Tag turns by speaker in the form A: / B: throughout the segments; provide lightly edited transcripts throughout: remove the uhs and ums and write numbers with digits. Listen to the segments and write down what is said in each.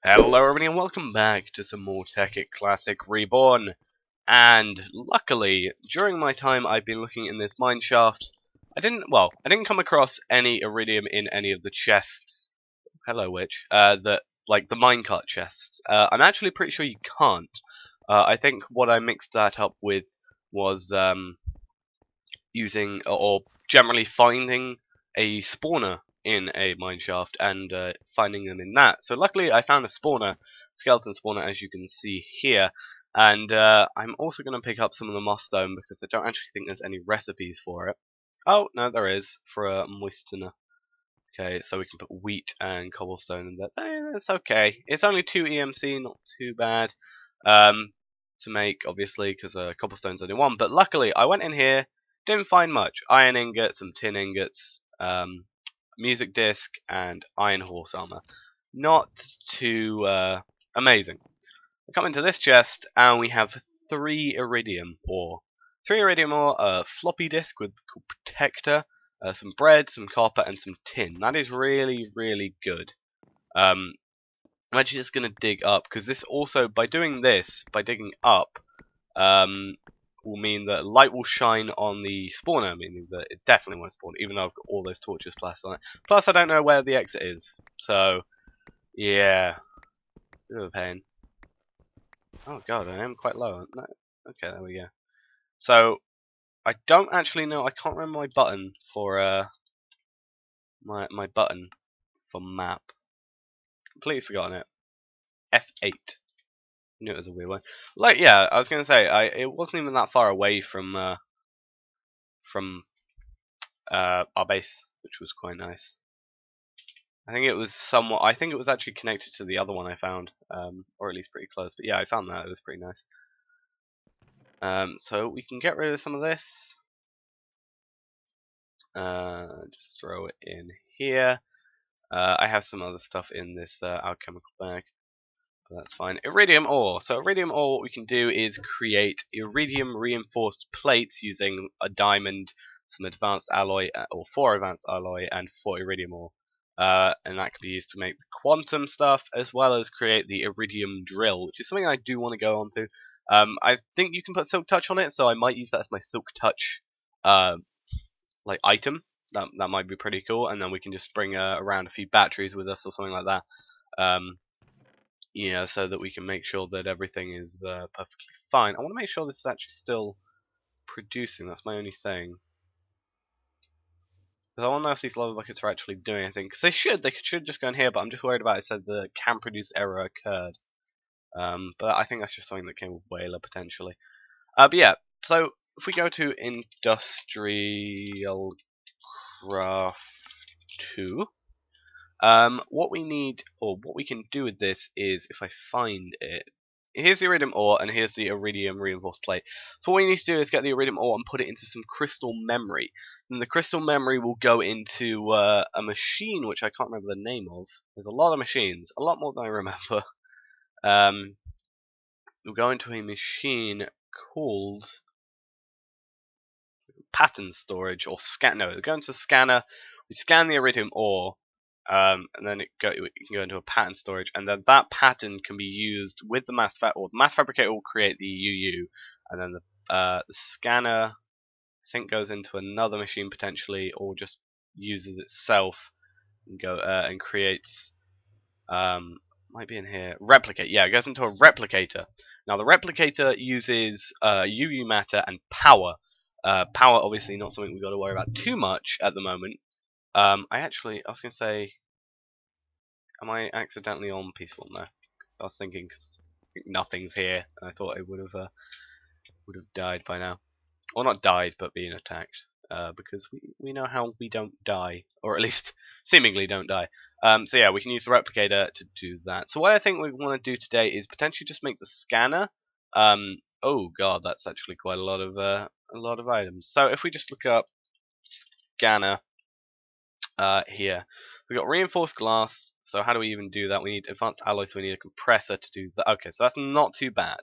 A: Hello everybody and welcome back to some more Tekkit Classic Reborn. And luckily, during my time I've been looking in this mine shaft, I didn't come across any Iridium in any of the chests. Hello witch. Like the minecart chests. I'm actually pretty sure you can't. I think what I mixed that up with was using or generally finding a spawner in a mineshaft and finding them in that. So luckily I found a spawner, skeleton spawner, as you can see here, and I'm also going to pick up some of the moss stone because I don't actually think there's any recipes for it. Oh, no, there is, for a moistener. Okay, so we can put wheat and cobblestone in there. That's okay. It's only 2 EMC, not too bad to make, obviously, because cobblestone's only 1. But luckily, I went in here, didn't find much. Iron ingots, some tin ingots, music disc, and iron horse armor. Not too amazing. I come into this chest, and we have 3 iridium ore. 3 iridium ore, a floppy disk with protector, some bread, some copper, and some tin. That is really, really good. I'm actually just going to dig up, because this also, by doing this, by digging up, will mean that light will shine on the spawner, meaning that it definitely won't spawn, even though I've got all those torches plastered on it. Plus, I don't know where the exit is, so, yeah, bit of a pain. Oh god, I am quite low. No. Okay, there we go. So, I don't actually know, I can't remember my button for, my button for map. Completely forgotten it. F8. Knew it was a weird one. Like, yeah, I was gonna say, it wasn't even that far away from our base, which was quite nice. I think it was somewhat. I think it was actually connected to the other one I found, or at least pretty close. But yeah, I found that. It was pretty nice. So we can get rid of some of this. Just throw it in here. I have some other stuff in this alchemical bag. That's fine. Iridium ore. So iridium ore, what we can do is create iridium reinforced plates using a diamond, some advanced alloy, or 4 advanced alloy, and 4 iridium ore. And that can be used to make the quantum stuff, as well as create the iridium drill, which is something I do want to go on to. I think you can put silk touch on it, so I might use that as my silk touch like item. That might be pretty cool, and then we can just bring around a few batteries with us or something like that. You know, so that we can make sure that everything is perfectly fine. I want to make sure this is actually still producing. That's my only thing. Because I want to know if these lava buckets are actually doing anything. Because they should. They should just go in here, but I'm just worried about it. It said the can produce error occurred. But I think that's just something that came with Whaler, potentially. But yeah, so if we go to Industrial Craft 2, what we need, or what we can do with this is, if I find it, here's the iridium ore, and here's the iridium reinforced plate. So what we need to do is get the iridium ore and put it into some crystal memory. And the crystal memory will go into a machine, which I can't remember the name of. There's a lot of machines, a lot more than I remember. We'll go into a machine called pattern storage, or scan. No, we'll go into the scanner. We scan the iridium ore. And then it can go into a pattern storage, and then that pattern can be used with the mass fabricator will create the UU, and then the scanner, I think, goes into another machine potentially, or just uses itself and and creates. Might be in here. Replicate. Yeah, it goes into a replicator. Now the replicator uses UU matter and power. Power, obviously, not something we've got to worry about too much at the moment. I was going to say, am I accidentally on peaceful? No. I was thinking, because nothing's here, and I thought it would have died by now. Or not died, but been attacked. Because we know how we don't die, or at least seemingly don't die. So yeah, we can use the replicator to do that. So what I think we want to do today is potentially just make the scanner. Oh god, that's actually quite a lot of items. So if we just look up scanner. Here. We've got reinforced glass, so how do we even do that? We need advanced alloys, so we need a compressor to do that. Okay, so that's not too bad.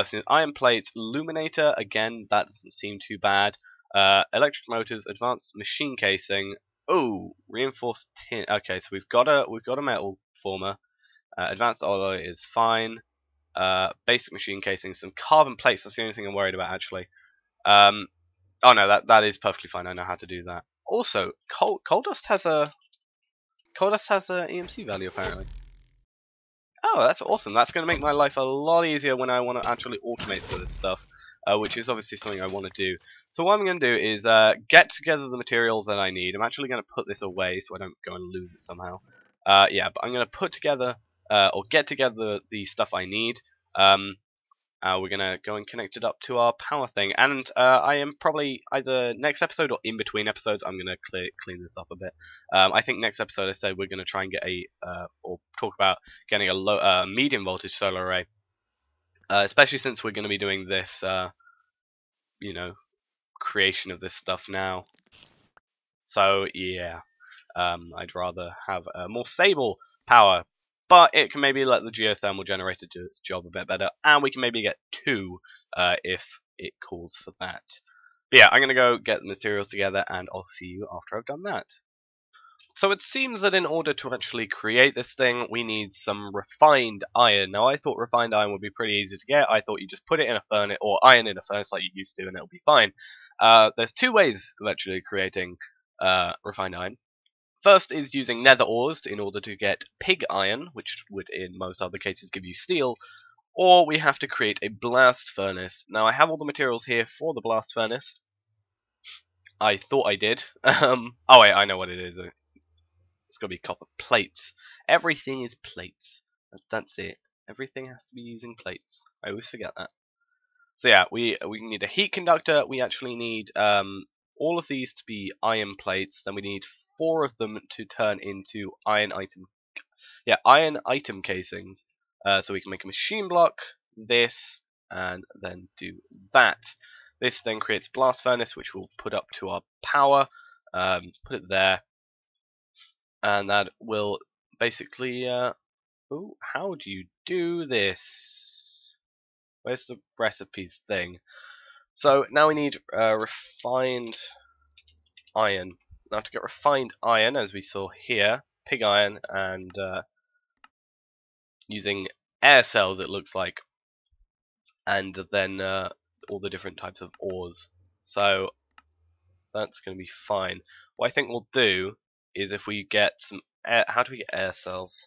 A: So iron plates, illuminator, again, that doesn't seem too bad. Electric motors, advanced machine casing. Oh, reinforced tin. Okay, so we've got a metal former. Advanced alloy is fine. Basic machine casing, some carbon plates. That's the only thing I'm worried about, actually. Oh no, that is perfectly fine. I know how to do that. Also, coal dust has a EMC value apparently. Oh, that's awesome. That's going to make my life a lot easier when I want to actually automate some of this stuff, which is obviously something I want to do. So what I'm going to do is get together the materials that I need. I'm actually going to put this away so I don't go and lose it somehow. Yeah, but I'm going to put together or get together the stuff I need. We're going to go and connect it up to our power thing. And I am probably either next episode or in between episodes, I'm going to clean this up a bit. I think next episode I said we're going to try and get or talk about getting a medium voltage solar array. Especially since we're going to be doing this, you know, creation of this stuff now. So, yeah. I'd rather have a more stable power. But it can maybe let the geothermal generator do its job a bit better, and we can maybe get 2 if it calls for that. But yeah, I'm going to go get the materials together, and I'll see you after I've done that. So it seems that in order to actually create this thing, we need some refined iron. Now, I thought refined iron would be pretty easy to get. I thought you just put it in a furnace, or iron in a furnace like you used to, and it'll be fine. There's 2 ways of actually creating refined iron. First is using nether ores in order to get pig iron, which would in most other cases give you steel, or we have to create a blast furnace. Now I have all the materials here for the blast furnace. I thought I did. Oh wait, I know what it is. It's got to be copper plates. Everything is plates. That's it. Everything has to be using plates. I always forget that. So yeah, we need a heat conductor. We actually need all of these to be iron plates. Then we need 4 of them to turn into iron item casings. So we can make a machine block, this, and then do that. This then creates a blast furnace, which we'll put up to our power. Put it there, and that will basically. Oh, how do you do this? Where's the recipes thing? So now we need refined iron. Now to get refined iron, as we saw here, pig iron and using air cells, it looks like, and then all the different types of ores. So that's going to be fine. What I think we'll do is if we get some air, how do we get air cells?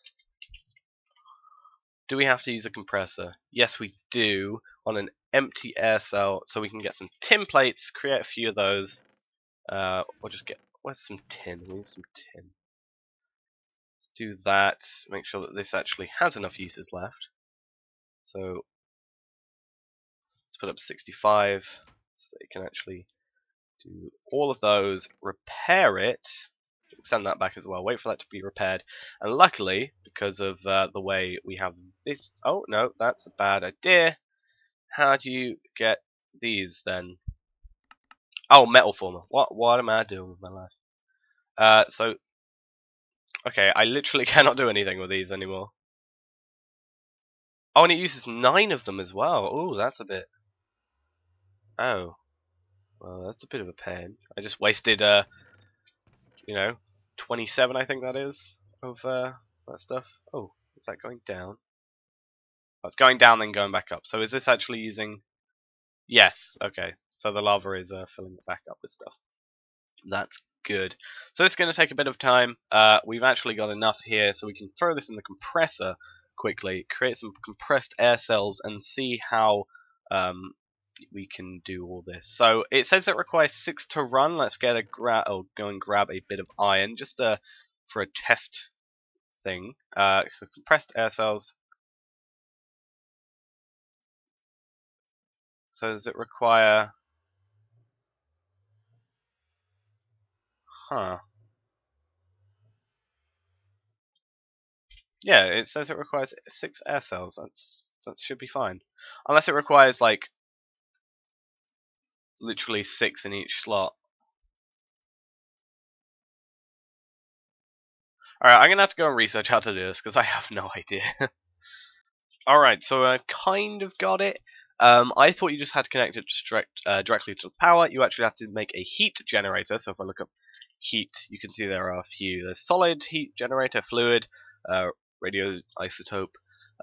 A: Do we have to use a compressor? Yes, we do, on an empty air cell, so we can get some tin plates, create a few of those, or just get, where's some tin? We need some tin. Let's do that, make sure that this actually has enough uses left. So, let's put up 65, so that it can actually do all of those, repair it, send that back as well, wait for that to be repaired, and luckily, because of the way we have this, oh no, that's a bad idea. How do you get these then? Oh, metal former. What am I doing with my life? So, okay, I literally cannot do anything with these anymore. Oh, and it uses 9 of them as well. Oh, that's a bit. Oh, well, that's a bit of a pain. I just wasted, you know, 27, I think that is, of that stuff. Oh, is that going down? Oh, it's going down, then going back up. So is this actually using? Yes. Okay. So the lava is filling it back up with stuff. That's good. So it's going to take a bit of time. We've actually got enough here, so we can throw this in the compressor quickly, create some compressed air cells, and see how we can do all this. So it says it requires 6 to run. Let's get a go and grab a bit of iron just for a test thing. So compressed air cells. So does it require? Huh. Yeah, it says it requires 6 air cells. That should be fine, unless it requires like literally 6 in each slot. Alright, I'm gonna have to go and research how to do this because I have no idea. Alright, so I've kind of got it. I thought you just had to connect it directly to the power. You actually have to make a heat generator. So if I look up heat, you can see there are a few. There's solid heat generator, fluid, radioisotope,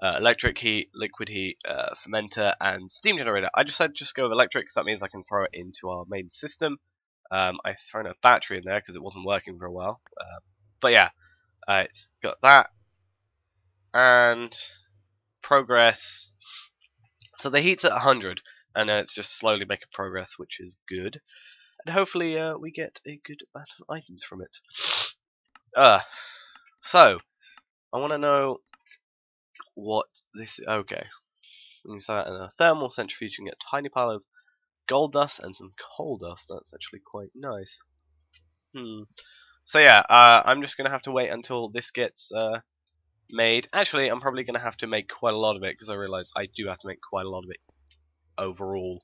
A: electric heat, liquid heat, fermenter, and steam generator. I just said just go with electric because that means I can throw it into our main system. I've thrown a battery in there because it wasn't working for a while. But yeah, it's got that. And progress. So the heat's at 100, and it's just slowly making progress, which is good. And hopefully we get a good amount of items from it. So I want to know what this is. Okay. When you start in a thermal centrifuge, you can get a tiny pile of gold dust and some coal dust. That's actually quite nice. So yeah, I'm just gonna have to wait until this gets made. Actually, I'm probably gonna have to make quite a lot of it because I realize I do have to make quite a lot of it overall.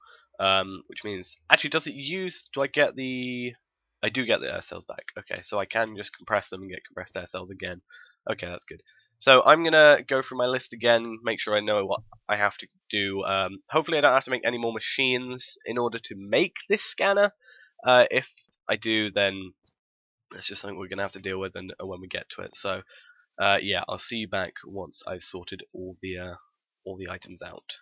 A: Which means, actually, does it use? Do I get the? I do get the air cells back. Okay, so I can just compress them and get compressed air cells again. Okay, that's good. So I'm gonna go through my list again, make sure I know what I have to do. Hopefully I don't have to make any more machines in order to make this scanner. If I do, then that's just something we're gonna have to deal with, and when we get to it. So yeah, I'll see you back once I've sorted all the items out.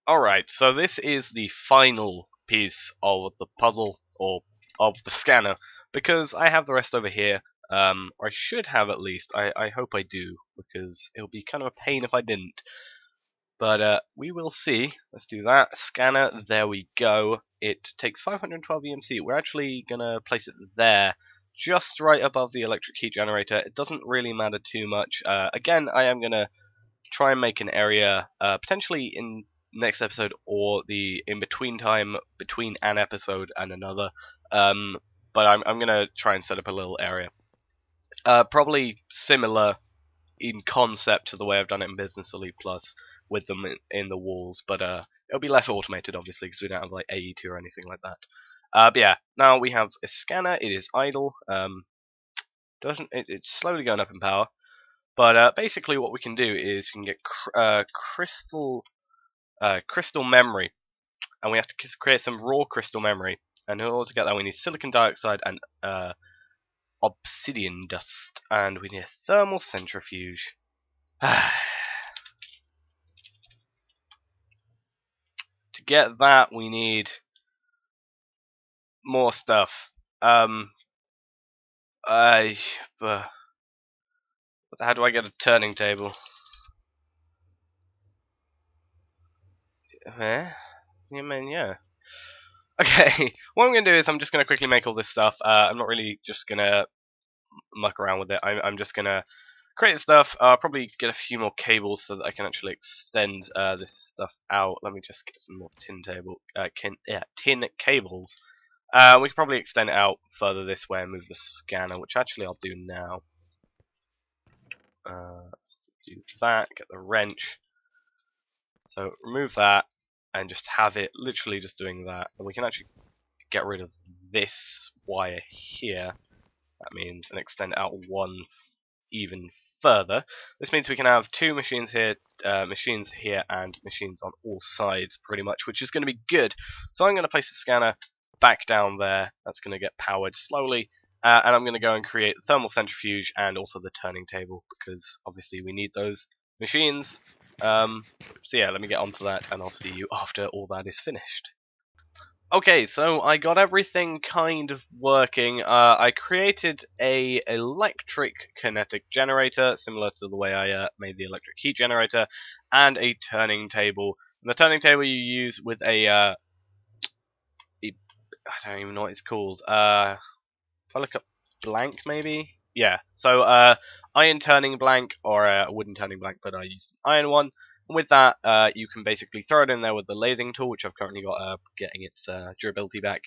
A: Alright, so this is the final piece of the puzzle, or of the scanner, because I have the rest over here. Or I should have at least. I hope I do, because it would be kind of a pain if I didn't. But we will see. Let's do that. Scanner, there we go. It takes 512 EMC. We're actually going to place it there, just right above the electric heat generator. It doesn't really matter too much. Again, I am going to try and make an area, potentially in next episode, or the in-between time between an episode and another. But I'm going to try and set up a little area. Probably similar in concept to the way I've done it in Business Elite Plus, with them in the walls, but it'll be less automated, obviously, because we don't have like AE2 or anything like that. But yeah, now we have a scanner. It is idle. It's slowly going up in power, but basically what we can do is we can get crystal memory, and we have to create some raw crystal memory. And in order to get that, we need silicon dioxide and obsidian dust, and we need a thermal centrifuge. To get that, we need more stuff. How do I get a turning table? Yeah. Okay, what I'm going to do is I'm just going to quickly make all this stuff. I'm not really just going to muck around with it. I'm just going to create the stuff. Probably get a few more cables so that I can actually extend this stuff out. Let me just get some more tin cables. We can probably extend it out further this way and move the scanner, which actually I'll do now. Let's do that, get the wrench. So remove that and just have it literally just doing that. And we can actually get rid of this wire here. That means, and extend it out one even further. This means we can have two machines here, and machines on all sides pretty much, which is going to be good. So I'm going to place the scanner back down there. That's going to get powered slowly, and I'm going to go and create the thermal centrifuge and also the turning table, because obviously we need those machines. So yeah, let me get onto that, and I'll see you after all that is finished. Okay, so I got everything kind of working. I created a electric kinetic generator, similar to the way I made the electric heat generator, and a turning table. And the turning table you use with I don't even know what it's called. If I look up blank, maybe? Yeah, so iron turning blank, or a wooden turning blank, but I used an iron one. And with that, you can basically throw it in there with the lathing tool, which I've currently got getting its durability back.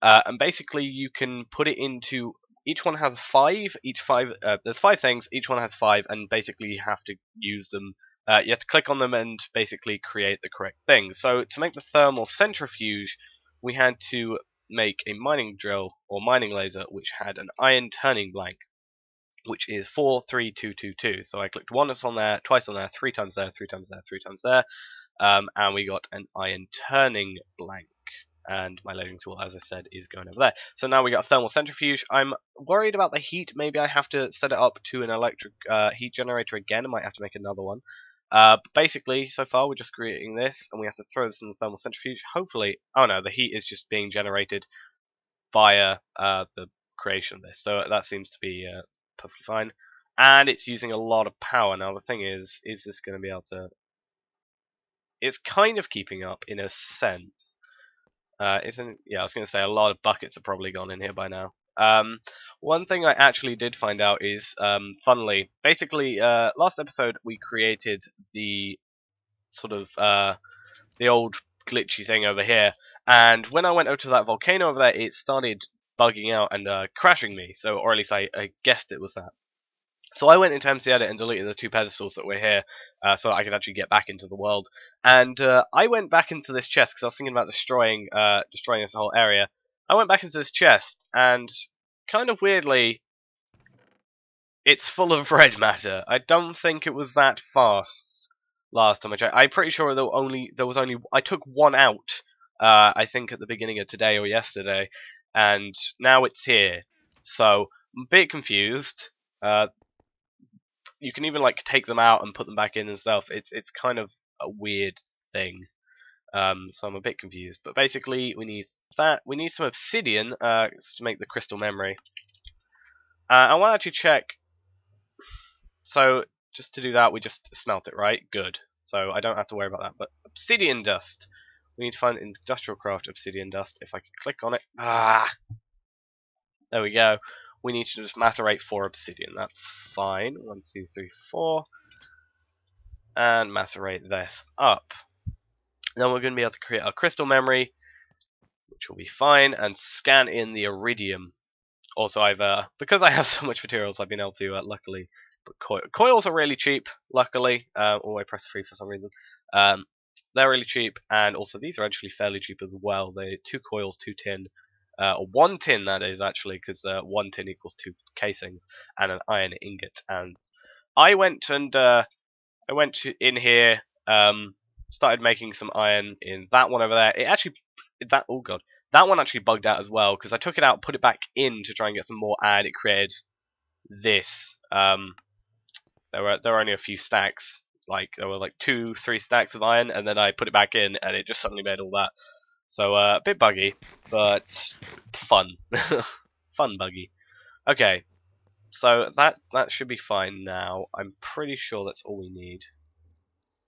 A: And basically, you can put it into. Each one has five. There's 5 things. Each one has 5, and basically you have to use them. You have to click on them and basically create the correct thing. So to make the thermal centrifuge, we had to make a mining drill or mining laser, which had an iron turning blank, which is 43222. So I clicked once on there, twice on there, 3 times there, 3 times there, 3 times there, and we got an iron turning blank. and my loading tool, as I said, is going over there. So now we got a thermal centrifuge. I'm worried about the heat. Maybe I have to set it up to an electric heat generator again. I might have to make another one. But basically, so far we're just creating this, and we have to throw this in the thermal centrifuge. Hopefully, oh no, the heat is just being generated via the creation of this. So that seems to be perfectly fine. And it's using a lot of power. Now the thing is this going to be able to... It's kind of keeping up in a sense. Isn't... Yeah, I was going to say a lot of buckets have probably gone in here by now. One thing I actually did find out is, funnily, basically, last episode we created the sort of the old glitchy thing over here, and when I went over to that volcano over there, it started bugging out and crashing me. So, or at least I guessed it was that. So I went into MC Edit and deleted the 2 pedestals that were here, so I could actually get back into the world. And I went back into this chest because I was thinking about destroying this whole area. I went back into this chest, and kind of weirdly, it's full of red matter. I don't think it was that fast last time I checked. I'm pretty sure there was only I took one out. I think at the beginning of today or yesterday, and now it's here. So I'm a bit confused. You can even like take them out and put them back in and stuff. It's kind of a weird thing. So I'm a bit confused. But basically, we need that. We need some obsidian to make the crystal memory. I want to actually check. So just to do that, we just smelt it, right? Good. So I don't have to worry about that. But obsidian dust. We need to find industrial craft obsidian dust. If I can click on it. There we go. We need to just macerate 4 obsidian. That's fine. 1, 2, 3, 4. And macerate this up. Then we're going to be able to create our crystal memory, which will be fine, and scan in the iridium. Also, because I have so much materials, I've been able to, luckily, put coils are really cheap, luckily. I press 3 for some reason. They're really cheap, and also these are actually fairly cheap as well. They're 2 coils, 2 tin. Or 1 tin, that is, actually, because 1 tin equals 2 casings and an iron ingot. And I went in here, started making some iron in that one over there. That one actually bugged out as well, because I took it out, put it back in to try and get some more, and it created this. There were only a few stacks, there were 2, 3 stacks of iron, and then I put it back in, and it just suddenly made all that. So, a bit buggy, but fun. Fun buggy. Okay, so that should be fine now. I'm pretty sure that's all we need.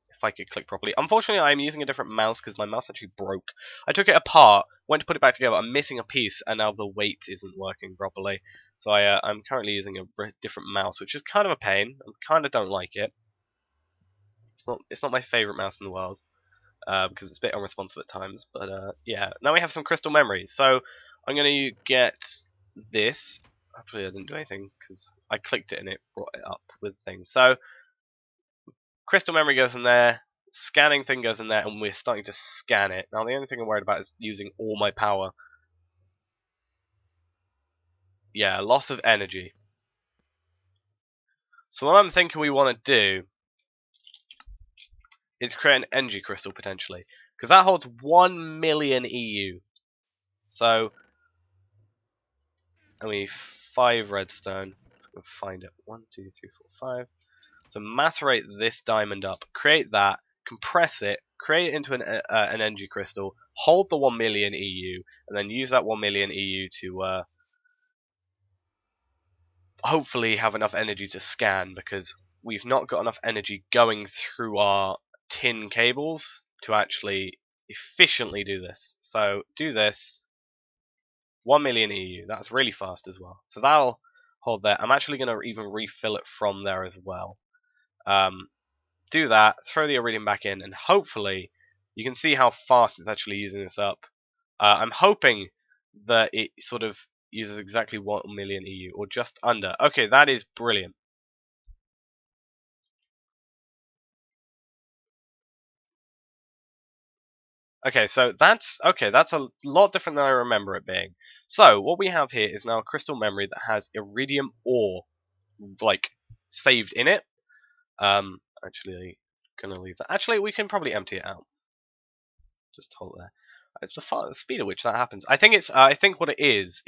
A: If I could click properly. Unfortunately, I'm using a different mouse because my mouse actually broke. I took it apart, went to put it back together, I'm missing a piece, and now the weight isn't working properly. So I'm currently using a different mouse, which is kind of a pain. I kind of don't like it. It's not my favourite mouse in the world. Because it's a bit unresponsive at times, but yeah. Now we have some crystal memories, so I'm going to get this. Actually, I didn't do anything, because I clicked it and it brought it up with things. So, crystal memory goes in there, scanning thing goes in there, and we're starting to scan it. Now, the only thing I'm worried about is using all my power. Yeah, loss of energy. So what I'm thinking we want to do is create an energy crystal, potentially. Because that holds 1 million EU. So, and we need 5 redstone. We'll find it. 1, 2, 3, 4, 5. So macerate this diamond up. Create that. Compress it. Create it into an energy crystal. Hold the 1 million EU. And then use that 1 million EU to hopefully have enough energy to scan. Because we've not got enough energy going through our tin cables to actually efficiently do this. So do this. 1 million EU. That's really fast as well. So that'll hold there. I'm actually going to even refill it from there as well. Do that. Throw the iridium back in, and hopefully you can see how fast it's actually using this up. I'm hoping that it sort of uses exactly 1 million EU, or just under. Okay, that is brilliant. Okay, so that's a lot different than I remember it being. So what we have here is now a crystal memory that has iridium ore saved in it. Actually gonna leave that. Actually, we can probably empty it out. Just hold it there. It's the speed at which that happens. I think it's. I think what it is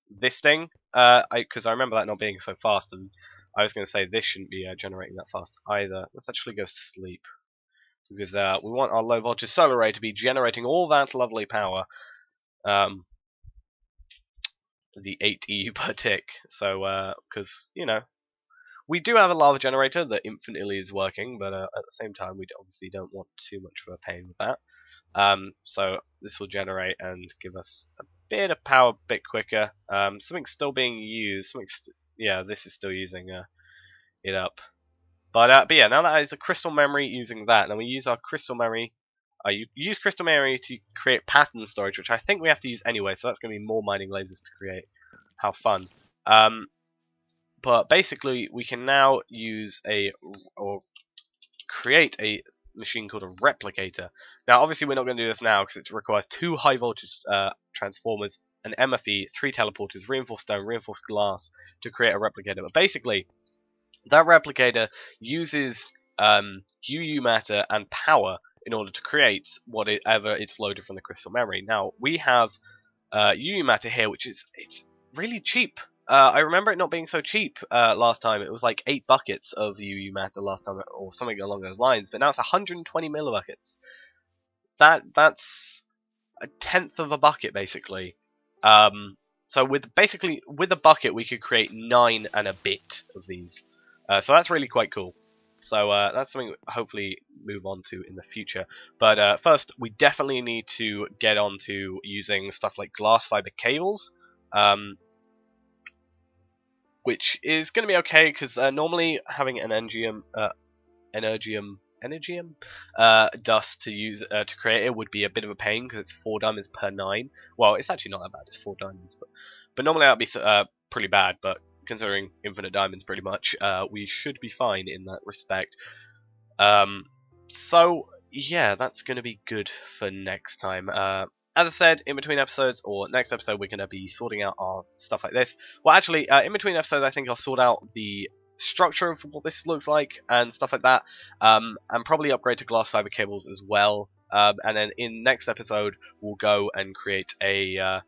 A: this thing. Because I remember that not being so fast, and I was going to say this shouldn't be generating that fast either. Let's actually go sleep, because we want our low voltage solar array to be generating all that lovely power. The 8 EU per tick. So, because you know, we do have a lava generator that infinitely is working, but at the same time, we obviously don't want too much of a pain with that. So this will generate and give us a bit of power a bit quicker. Something's still being used. Yeah, this is still using it up. But yeah, now that is a crystal memory using that. Now we use our crystal memory. You use crystal memory to create pattern storage, which I think we have to use anyway. So that's going to be more mining lasers to create. How fun! But basically, we can now use or create a machine called a replicator. Now, obviously, we're not going to do this now because it requires 2 high voltage transformers, an MFE, 3 teleporters, reinforced stone, reinforced glass to create a replicator. But basically, that replicator uses UU matter and power in order to create whatever it's loaded from the crystal memory. Now, we have UU matter here, which it's really cheap. I remember it not being so cheap last time. It was like 8 buckets of UU matter last time, or something along those lines. But now it's 120 millibuckets. That's a tenth of a bucket, basically. So with a bucket, we could create 9 and a bit of these. So that's really quite cool. So that's something we'll hopefully move on to in the future. But first, we definitely need to get on to using stuff like glass fiber cables. Which is going to be okay, because normally having an Energium dust to use to create it would be a bit of a pain, because it's 4 diamonds per 9. Well, it's actually not that bad, it's 4 diamonds, but normally that would be pretty bad, but considering infinite diamonds pretty much, we should be fine in that respect. So, yeah, that's going to be good for next time. As I said, in between episodes, or next episode, we're going to be sorting out our stuff like this. Well, actually, in between episodes, I think I'll sort out the structure of what this looks like and stuff like that, and probably upgrade to glass fiber cables as well. And then in next episode, we'll go and create a, I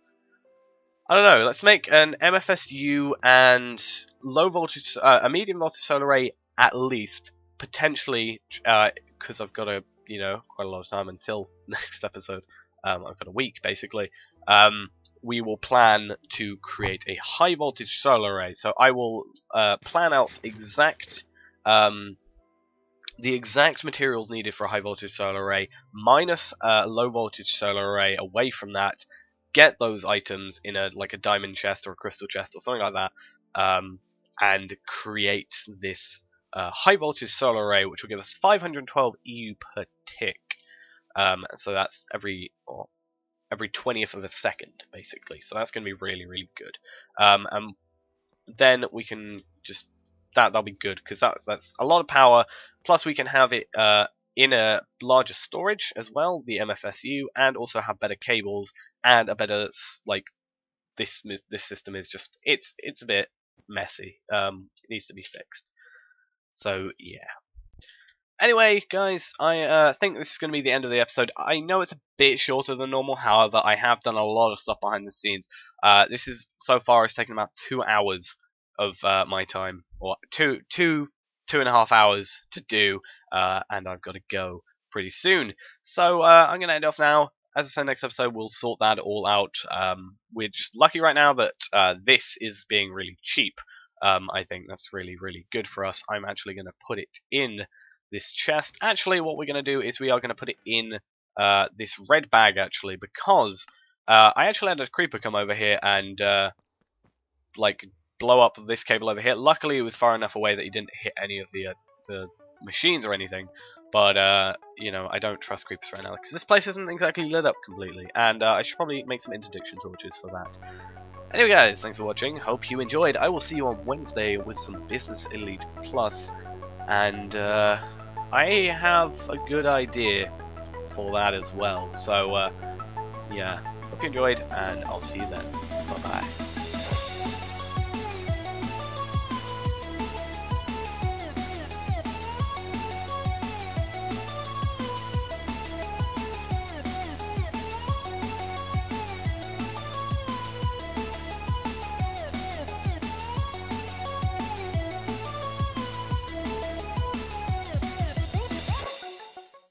A: don't know, let's make an MFSU and low voltage, a medium voltage solar array at least, potentially, because I've got quite a lot of time until next episode. I've got a week, basically. We will plan to create a high voltage solar array. So I will plan out the exact materials needed for a high voltage solar array, minus a low voltage solar array away from that. Get those items in a diamond chest or a crystal chest or something like that, and create this high voltage solar array, which will give us 512 EU per tick. So that's every 20th of a second, basically. So that's going to be really, really good. And then we can just that'll be good, because that's a lot of power. Plus, we can have it in a larger storage as well, the MFSU, and also have better cables and a better this system is just it's a bit messy. It needs to be fixed. So yeah. Anyway, guys, I think this is going to be the end of the episode. I know it's a bit shorter than normal, however, I have done a lot of stuff behind the scenes. This is, so far, it's taken about 2 hours of my time, or two and a half hours to do, and I've got to go pretty soon. So I'm going to end off now. As I said, next episode, we'll sort that all out. We're just lucky right now that this is being really cheap. I think that's really, really good for us. I'm actually going to put it in this chest. Actually, what we're going to do is we are going to put it in this red bag, actually, because I actually had a creeper come over here and blow up this cable over here. Luckily, it was far enough away that he didn't hit any of the machines or anything. But I don't trust creepers right now, because this place isn't exactly lit up completely, and I should probably make some interdiction torches for that. Anyway, guys, thanks for watching. Hope you enjoyed. I will see you on Wednesday with some Business Elite Plus, and I have a good idea for that as well. So, yeah, hope you enjoyed, and I'll see you then. Bye-bye.